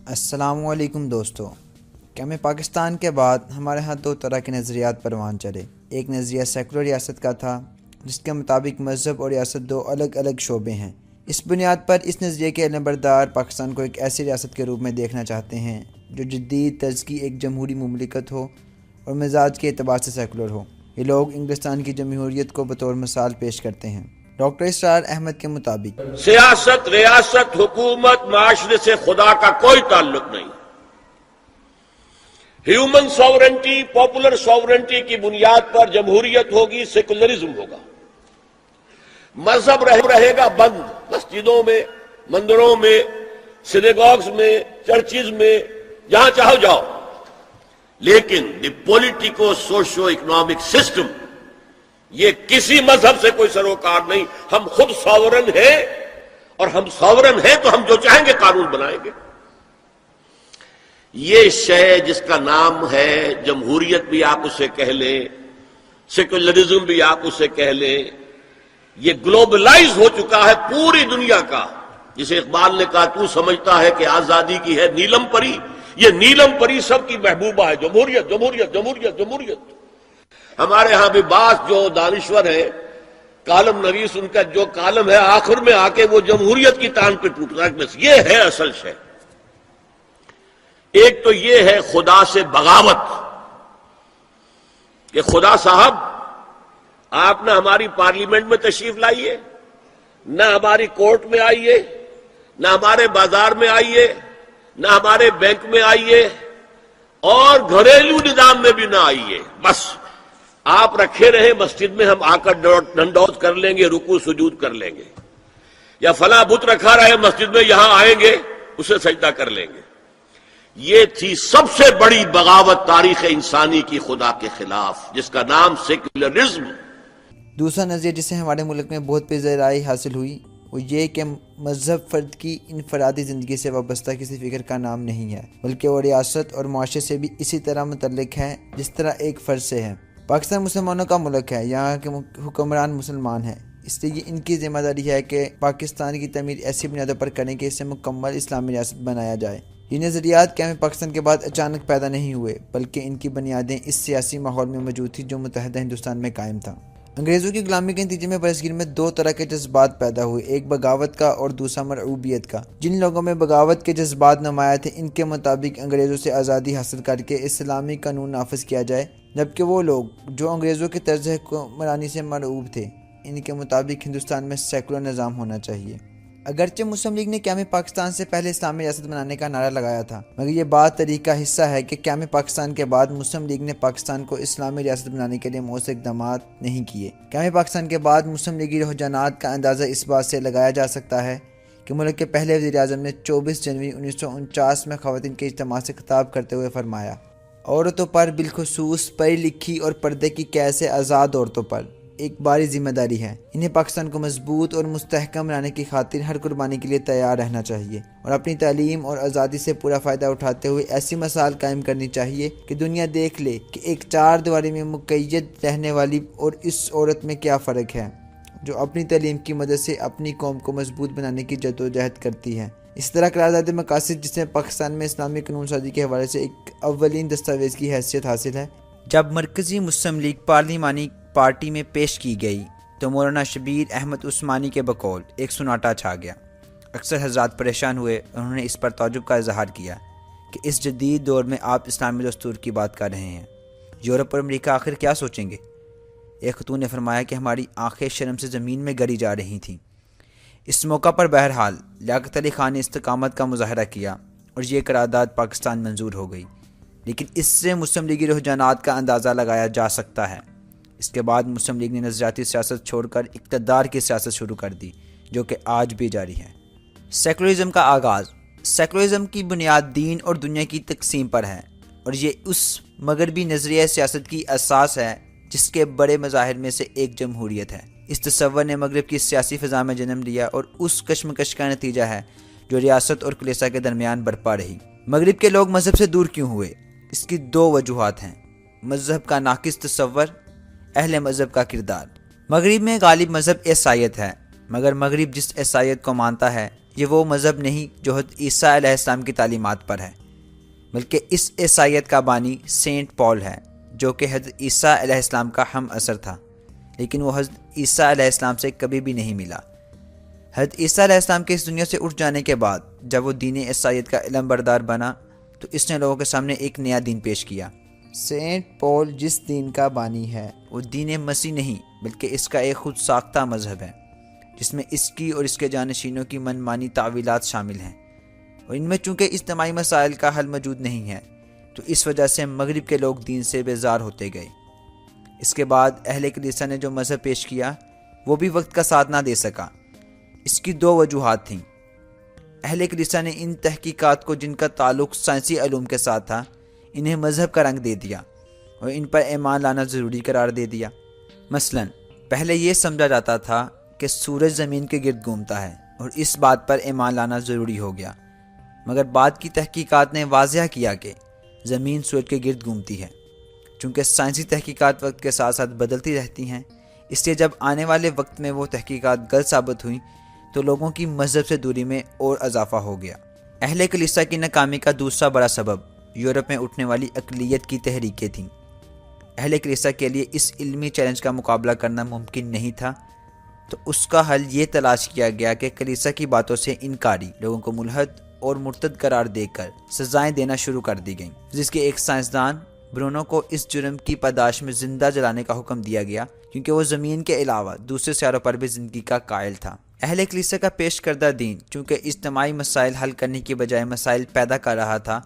السلام علیکم دوستو، کیا میں پاکستان کے بعد ہمارے ہاں دو طرح کے نظریات پروان چلے۔ ایک نظریہ سیکولر ریاست کا تھا جس کے مطابق مذہب اور ریاست دو الگ الگ شعبے ہیں۔ اس بنیاد پر اس نظریے کے علمبردار پاکستان کو ایک ایسی ریاست کے روپ میں دیکھنا چاہتے ہیں جو جدید طرز کی ایک جمہوری مملکت ہو اور مزاج کے اعتبار سے سیکولر ہو۔ یہ لوگ انگلستان کی جمہوریت کو بطور مثال پیش کرتے ہیں۔ ڈاکٹر اسرار احمد کے مطابق سیاست، ریاست، حکومت، معاشرے سے خدا کا کوئی تعلق نہیں۔ ہیومن ساورنٹی، پاپولر ساورنٹی کی بنیاد پر جمہوریت ہوگی، سیکولرزم ہوگا۔ مذہب رہے گا بند، مسجدوں میں، مندروں میں، سینیگاگز میں، چرچز میں، جہاں چاہو جاؤ، لیکن دی پولیٹیکو سوشو اکنامک سسٹم یہ کسی مذہب سے کوئی سروکار نہیں۔ ہم خود ساورن ہیں، اور ہم ساورن ہیں تو ہم جو چاہیں گے قانون بنائیں گے۔ یہ شے جس کا نام ہے جمہوریت بھی آپ اسے کہہ لیں، سیکولرزم بھی آپ اسے کہہ لیں، یہ گلوبلائز ہو چکا ہے پوری دنیا کا۔ جسے اقبال نے کہا تو سمجھتا ہے کہ آزادی کی ہے نیلم پری، یہ نیلم پری سب کی محبوبہ ہے، جمہوریت جمہوریت جمہوریت جمہوریت۔ ہمارے ہاں بھی بعض جو دانشور ہیں، کالم نویس، ان کا جو کالم ہے آخر میں آ کے وہ جمہوریت کی تان پہ ٹوٹتا ہے۔ بس یہ ہے اصل شے۔ ایک تو یہ ہے خدا سے بغاوت کہ خدا صاحب آپ نہ ہماری پارلیمنٹ میں تشریف لائیے، نہ ہماری کورٹ میں آئیے، نہ ہمارے بازار میں آئیے، نہ ہمارے بینک میں آئیے، اور گھریلو نظام میں بھی نہ آئیے۔ بس آپ رکھے رہے مسجد میں، ہم آ کر ڈنڈوت کر لیں گے، رکوع سجود کر لیں گے، یا فلاں بت رکھا رہے مسجد میں، یہاں آئیں گے اسے سجدہ کر لیں گے۔ یہ تھی سب سے بڑی بغاوت تاریخ انسانی کی خدا کے خلاف، جس کا نام سیکولرزم۔ دوسرا نظریہ جسے ہمارے ملک میں بہت پیش رائے حاصل ہوئی وہ یہ کہ مذہب فرد کی انفرادی زندگی سے وابستہ کسی فکر کا نام نہیں ہے، بلکہ وہ ریاست اور معاشرے سے بھی اسی طرح متعلق ہے جس طرح ایک فرد سے ہے۔ پاکستان مسلمانوں کا ملک ہے، یہاں کے حکمران مسلمان ہیں، اس لیے ان کی ذمہ داری ہے کہ پاکستان کی تعمیر ایسی بنیادوں پر کریں کہ اسے مکمل اسلامی ریاست بنایا جائے۔ یہ نظریات قیام پاکستان کے بعد اچانک پیدا نہیں ہوئے، بلکہ ان کی بنیادیں اس سیاسی ماحول میں موجود تھیں جو متحدہ ہندوستان میں قائم تھا۔ انگریزوں کی غلامی کے نتیجے میں برصغیر میں دو طرح کے جذبات پیدا ہوئے، ایک بغاوت کا اور دوسرا مرعوبیت کا۔ جن لوگوں میں بغاوت کے جذبات نمایاں تھے، ان کے مطابق انگریزوں سے آزادی حاصل کر کے اسلامی قانون نافذ کیا جائے، جبکہ وہ لوگ جو انگریزوں کے طرز حکمرانی سے مرعوب تھے، ان کے مطابق ہندوستان میں سیکولر نظام ہونا چاہیے۔ اگرچہ مسلم لیگ نے قیام پاکستان سے پہلے اسلامی ریاست بنانے کا نعرہ لگایا تھا، مگر یہ بات تاریخ کا حصہ ہے کہ قیام پاکستان کے بعد مسلم لیگ نے پاکستان کو اسلامی ریاست بنانے کے لیے مؤثر اقدامات نہیں کیے۔ قیام پاکستان کے بعد مسلم لیگی رجحانات کا اندازہ اس بات سے لگایا جا سکتا ہے کہ ملک کے پہلے وزیر اعظم نے 24 جنوری 1949 میں خواتین کے اجتماع سے خطاب کرتے ہوئے فرمایا، عورتوں پر بالخصوص پڑھی لکھی اور پردے کی قید سے آزاد عورتوں پر ایک باری ذمہ داری ہے۔ انہیں پاکستان کو مضبوط اور مستحکم بنانے کی خاطر ہر قربانی کے لیے تیار رہنا چاہیے، اور اپنی تعلیم اور آزادی سے پورا فائدہ اٹھاتے ہوئے ایسی مثال قائم کرنی چاہیے کہ دنیا دیکھ لے کہ ایک چار دیواری میں مقید رہنے والی اور اس عورت میں کیا فرق ہے جو اپنی تعلیم کی مدد سے اپنی قوم کو مضبوط بنانے کی جدوجہد کرتی ہے۔ اس طرح قرارداد مقاصد، جس میں پاکستان میں اسلامی قانون سازی کے حوالے سے ایک اولین دستاویز کی حیثیت حاصل ہے، جب مرکزی مسلم لیگ پارلیمانی پارٹی میں پیش کی گئی تو مولانا شبیر احمد عثمانی کے بقول ایک سناٹا چھا گیا۔ اکثر حضرات پریشان ہوئے، انہوں نے اس پر تعجب کا اظہار کیا کہ اس جدید دور میں آپ اسلامی دستور کی بات کر رہے ہیں، یورپ اور امریکہ آخر کیا سوچیں گے؟ ایک خاتون نے فرمایا کہ ہماری آنکھیں شرم سے زمین میں گری جا رہی تھیں۔ اس موقع پر بہرحال لیاقت علی خان نے استقامت کا مظاہرہ کیا اور یہ قرارداد پاکستان منظور ہو گئی، لیکن اس سے مسلم لیگی رجحانات کا اندازہ لگایا جا سکتا ہے۔ اس کے بعد مسلم لیگ نے نظریاتی سیاست چھوڑ کر اقتدار کی سیاست شروع کر دی، جو کہ آج بھی جاری ہے۔ سیکولرزم کا آغاز۔ سیکولرزم کی بنیاد دین اور دنیا کی تقسیم پر ہے، اور یہ اس مغربی نظریہ سیاست کی اساس ہے جس کے بڑے مظاہر میں سے ایک جمہوریت ہے۔ اس تصور نے مغرب کی سیاسی فضا میں جنم لیا اور اس کشمکش کا نتیجہ ہے جو ریاست اور کلیسا کے درمیان برپا رہی۔ مغرب کے لوگ مذہب سے دور کیوں ہوئے؟ اس کی دو وجوہات ہیں: مذہب کا ناقص تصور، اہل مذہب کا کردار۔ مغرب میں غالب مذہب عیسائیت ہے، مگر مغرب جس عیسائیت کو مانتا ہے یہ وہ مذہب نہیں جو حضرت عیسیٰ علیہ السلام کی تعلیمات پر ہے، بلکہ اس عیسائیت کا بانی سینٹ پال ہے، جو کہ حضرت عیسیٰ علیہ السلام کا ہم اثر تھا، لیکن وہ حضرت عیسیٰ علیہ السلام سے کبھی بھی نہیں ملا۔ حضرت عیسیٰ علیہ السلام کے اس دنیا سے اٹھ جانے کے بعد جب وہ دین عیسائیت کا علم بردار بنا تو اس نے لوگوں کے سامنے ایک نیا دین پیش کیا۔ سینٹ پال جس دین کا بانی ہے وہ دین مسیح نہیں، بلکہ اس کا ایک خود ساختہ مذہب ہے، جس میں اس کی اور اس کے جانشینوں کی من مانی تعویلات شامل ہیں، اور ان میں چونکہ اجتماعی مسائل کا حل موجود نہیں ہے تو اس وجہ سے مغرب کے لوگ دین سے بیزار ہوتے گئے۔ اس کے بعد اہل کلیسا نے جو مذہب پیش کیا وہ بھی وقت کا ساتھ نہ دے سکا۔ اس کی دو وجوہات تھیں۔ اہل کلیسا نے ان تحقیقات کو جن کا تعلق سائنسی علوم کے ساتھ تھا انہیں مذہب کا رنگ دے دیا اور ان پر ایمان لانا ضروری قرار دے دیا۔ مثلا پہلے یہ سمجھا جاتا تھا کہ سورج زمین کے گرد گھومتا ہے اور اس بات پر ایمان لانا ضروری ہو گیا، مگر بعد کی تحقیقات نے واضح کیا کہ زمین سورج کے گرد گھومتی ہے۔ چونکہ سائنسی تحقیقات وقت کے ساتھ ساتھ بدلتی رہتی ہیں، اس لیے جب آنے والے وقت میں وہ تحقیقات غلط ثابت ہوئیں تو لوگوں کی مذہب سے دوری میں اور اضافہ ہو گیا۔ اہل کلیسا کی ناکامی کا دوسرا بڑا سبب یورپ میں اٹھنے والی اقلیت کی تحریکیں تھیں۔ اہل کلیسا کے لیے اس علمی چیلنج کا مقابلہ کرنا ممکن نہیں تھا، تو اس کا حل یہ تلاش کیا گیا کہ کلیسا کی باتوں سے انکاری لوگوں کو ملحد اور مرتد قرار دے کر سزائیں دینا شروع کر دی گئیں، جس کے ایک سائنسدان برونو کو اس جرم کی پاداش میں زندہ جلانے کا حکم دیا گیا، کیونکہ وہ زمین کے علاوہ دوسرے سیاروں پر بھی زندگی کا قائل تھا۔ اہل کلیسا کا پیش کردہ دین چونکہ اجتماعی مسائل حل کرنے کی بجائے مسائل پیدا کر رہا تھا،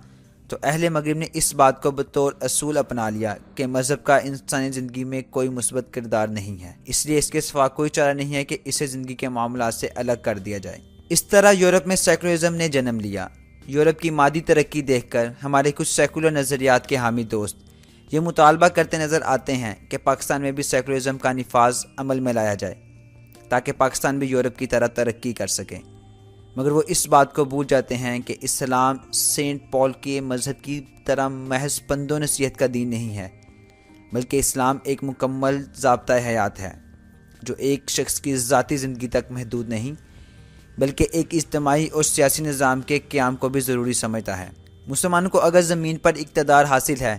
تو اہل مغرب نے اس بات کو بطور اصول اپنا لیا کہ مذہب کا انسانی زندگی میں کوئی مثبت کردار نہیں ہے، اس لیے اس کے سوا کوئی چارہ نہیں ہے کہ اسے زندگی کے معاملات سے الگ کر دیا جائے۔ اس طرح یورپ میں سیکولرزم نے جنم لیا۔ یورپ کی مادی ترقی دیکھ کر ہمارے کچھ سیکولر نظریات کے حامی دوست یہ مطالبہ کرتے نظر آتے ہیں کہ پاکستان میں بھی سیکولرزم کا نفاذ عمل میں لایا جائے تاکہ پاکستان بھی یورپ کی طرح ترقی کر سکے، مگر وہ اس بات کو بھول جاتے ہیں کہ اسلام سینٹ پال کے مذہب کی طرح محض پند و نصیحت کا دین نہیں ہے، بلکہ اسلام ایک مکمل ضابطۂ حیات ہے جو ایک شخص کی ذاتی زندگی تک محدود نہیں بلکہ ایک اجتماعی اور سیاسی نظام کے قیام کو بھی ضروری سمجھتا ہے۔ مسلمانوں کو اگر زمین پر اقتدار حاصل ہے،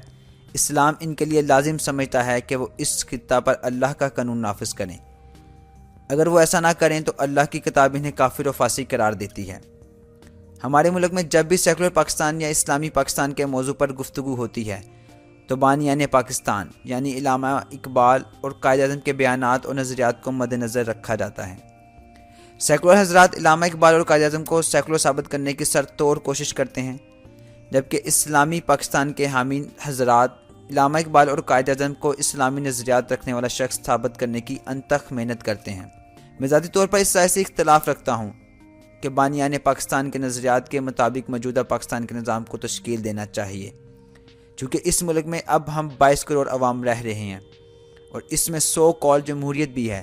اسلام ان کے لیے لازم سمجھتا ہے کہ وہ اس خطہ پر اللہ کا قانون نافذ کریں۔ اگر وہ ایسا نہ کریں تو اللہ کی کتاب انہیں کافر و فاسق قرار دیتی ہے۔ ہمارے ملک میں جب بھی سیکولر پاکستان یا اسلامی پاکستان کے موضوع پر گفتگو ہوتی ہے تو بانیان پاکستان یعنی علامہ اقبال اور قائد اعظم کے بیانات اور نظریات کو مد نظر رکھا جاتا ہے۔ سیکولر حضرات علامہ اقبال اور قائد اعظم کو سیکولر ثابت کرنے کی سر توڑ کوشش کرتے ہیں، جبکہ اسلامی پاکستان کے حامی حضرات علامہ اقبال اور قائد اعظم کو اسلامی نظریات رکھنے والا شخص ثابت کرنے کی انتھک محنت کرتے ہیں۔ میں ذاتی طور پر اس رائے سے اختلاف رکھتا ہوں کہ بانیان پاکستان کے نظریات کے مطابق موجودہ پاکستان کے نظام کو تشکیل دینا چاہیے، چونکہ اس ملک میں اب ہم 22 کروڑ عوام رہ رہے ہیں اور اس میں 100 کال جمہوریت بھی ہے،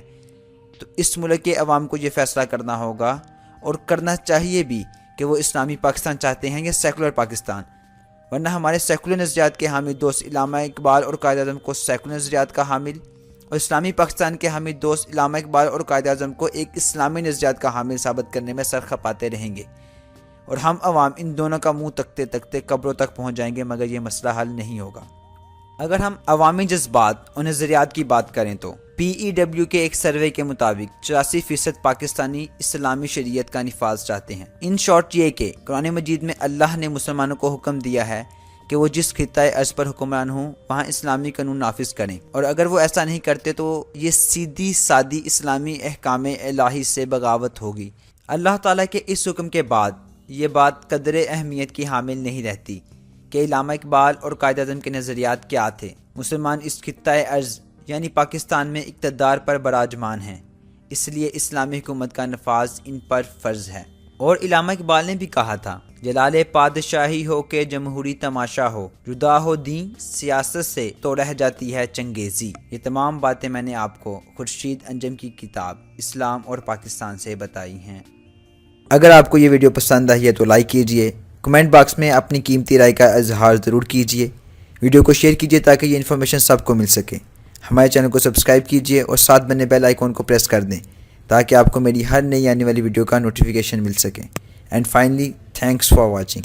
تو اس ملک کے عوام کو یہ فیصلہ کرنا ہوگا اور کرنا چاہیے بھی کہ وہ اسلامی پاکستان چاہتے ہیں یا سیکولر پاکستان، ورنہ ہمارے سیکولر نظریات کے حامی دوست علامہ اقبال اور قائد اعظم کو سیکولر نظریات کا حامل اور اسلامی پاکستان کے حامی دوست علامہ اقبال اور قائد اعظم کو ایک اسلامی نظریات کا حامل ثابت کرنے میں سر کھپاتے رہیں گے، اور ہم عوام ان دونوں کا منہ تکتے تکتے قبروں تک پہنچ جائیں گے، مگر یہ مسئلہ حل نہیں ہوگا۔ اگر ہم عوامی جذبات اور نظریات کی بات کریں تو PEW کے ایک سروے کے مطابق 84% پاکستانی اسلامی شریعت کا نفاذ چاہتے ہیں۔ ان شارٹ یہ کہ قرآن مجید میں اللہ نے مسلمانوں کو حکم دیا ہے کہ وہ جس خطۂ ارض پر حکمران ہوں وہاں اسلامی قانون نافذ کریں، اور اگر وہ ایسا نہیں کرتے تو یہ سیدھی سادی اسلامی احکام الہی سے بغاوت ہوگی۔ اللہ تعالیٰ کے اس حکم کے بعد یہ بات قدر اہمیت کی حامل نہیں رہتی کہ علامہ اقبال اور قائد اعظم کے نظریات کیا تھے۔ مسلمان اس خطۂ ارض یعنی پاکستان میں اقتدار پر براجمان ہیں، اس لیے اسلامی حکومت کا نفاذ ان پر فرض ہے۔ اور علامہ اقبال نے بھی کہا تھا، جلال پادشاہی ہو کہ جمہوری تماشا ہو، جدا ہو دین سیاست سے تو رہ جاتی ہے چنگیزی۔ یہ تمام باتیں میں نے آپ کو خورشید انجم کی کتاب اسلام اور پاکستان سے بتائی ہیں۔ اگر آپ کو یہ ویڈیو پسند آئی ہے تو لائک کیجئے، کمنٹ باکس میں اپنی قیمتی رائے کا اظہار ضرور کیجئے، ویڈیو کو شیئر کیجئے تاکہ یہ انفارمیشن سب کو مل سکے۔ ہمارے چینل کو سبسکرائب کیجئے اور ساتھ بنے بیل آئیکن کو پریس کر دیں تاکہ آپ کو میری ہر نئی آنے والی ویڈیو کا نوٹیفیکیشن مل سکے. And finally thanks for watching.